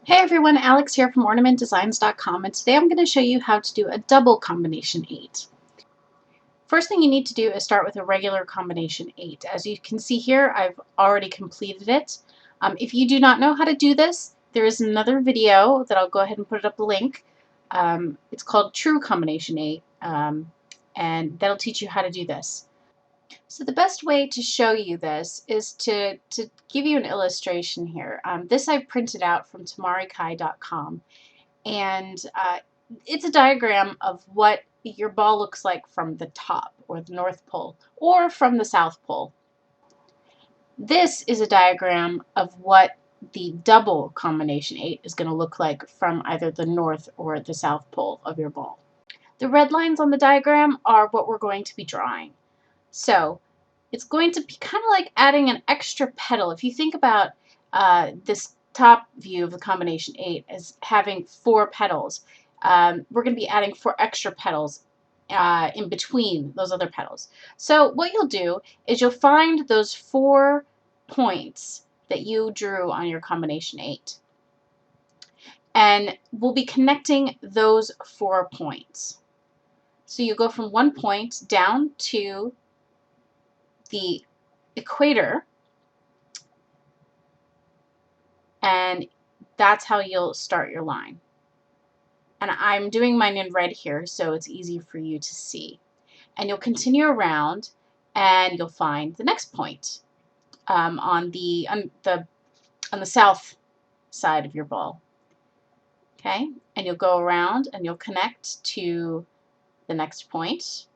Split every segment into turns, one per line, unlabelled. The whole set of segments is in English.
Hey everyone, Alex here from ornamentdesigns.com, and today I'm going to show you how to do a double combination 8. First thing you need to do is start with a regular combination 8. As you can see here, I've already completed it. If you do not know how to do this, there is another video that I'll go ahead and put up a link. It's called True Combination 8, and that'll teach you how to do this. So the best way to show you this is to give you an illustration here. This I printed out from tamarikai.com, and it's a diagram of what your ball looks like from the top, or the North Pole, or from the South Pole. This is a diagram of what the double combination 8 is going to look like from either the North or the South Pole of your ball. The red lines on the diagram are what we're going to be drawing. So it's going to be kind of like adding an extra petal. If you think about this top view of the combination 8 as having 4 petals, we're going to be adding 4 extra petals in between those other petals. So what you'll do is you'll find those 4 points that you drew on your combination 8. And we'll be connecting those 4 points. So you go from one point down to the equator, and that's how you'll start your line. And I'm doing mine in red here so it's easy for you to see. And you'll continue around and you'll find the next point on the south side of your ball. Okay, and you'll go around and you'll connect to the next point.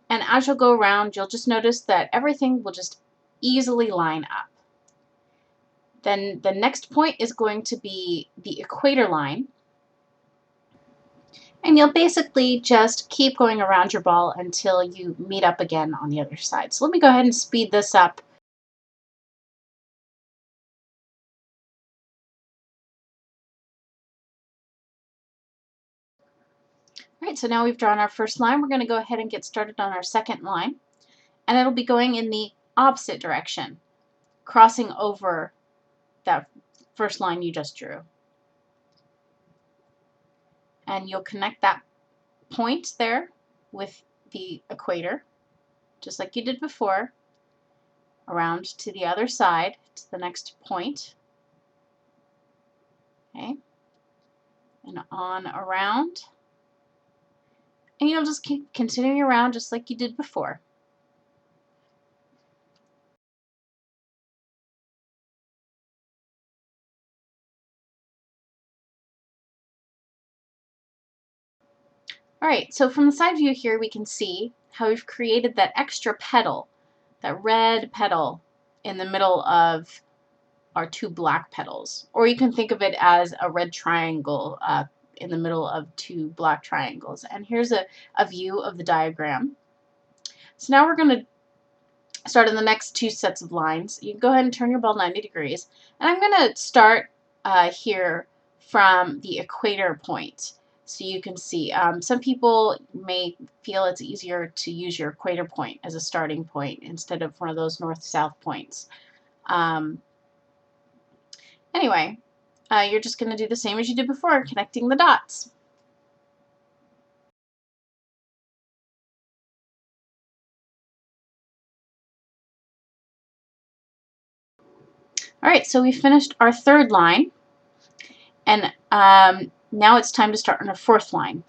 And as you'll go around, you'll just notice that everything will just easily line up. Then the next point is going to be the equator line. And you'll basically just keep going around your ball until you meet up again on the other side. So let me go ahead and speed this up. All right, so now we've drawn our first line. We're going to go ahead and get started on our second line. And it'll be going in the opposite direction, crossing over that first line you just drew. And you'll connect that point there with the equator, just like you did before, around to the other side, to the next point. Okay, and on around. And you'll just keep continuing around just like you did before. Alright, so from the side view here we can see how we've created that extra petal, that red petal in the middle of our 2 black petals. Or you can think of it as a red triangle in the middle of 2 black triangles. And here's a view of the diagram. So now we're going to start on the next 2 sets of lines. You can go ahead and turn your ball 90 degrees. And I'm going to start here from the equator point. So you can see some people may feel it's easier to use your equator point as a starting point instead of one of those north-south points. Anyway, you're just going to do the same as you did before, connecting the dots. Alright, so we finished our third line, and now it's time to start on our fourth line.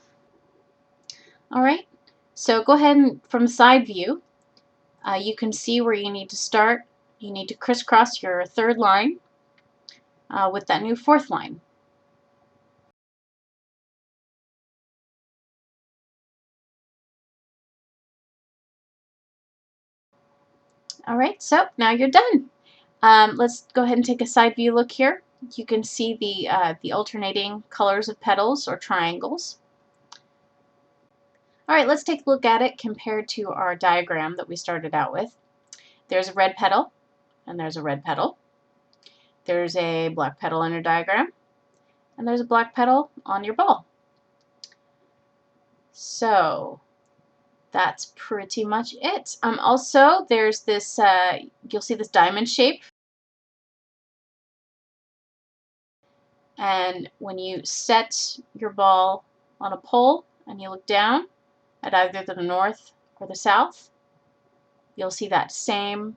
Alright, so go ahead and from the side view, you can see where you need to start. You need to crisscross your third line with that new fourth line. Alright, so now you're done. Let's go ahead and take a side view look here. You can see the alternating colors of petals or triangles. Alright, let's take a look at it compared to our diagram that we started out with. There's a red petal, and there's a red petal. There's a black petal in your diagram, and there's a black petal on your ball. So that's pretty much it. Also, there's this, you'll see this diamond shape And when you set your ball on a pole and you look down at either the north or the south, you'll see that same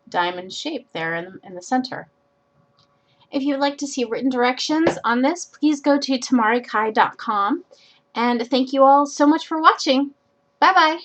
diamond shape there in the center. If you would like to see written directions on this, please go to tamarikai.com. And thank you all so much for watching. Bye-bye.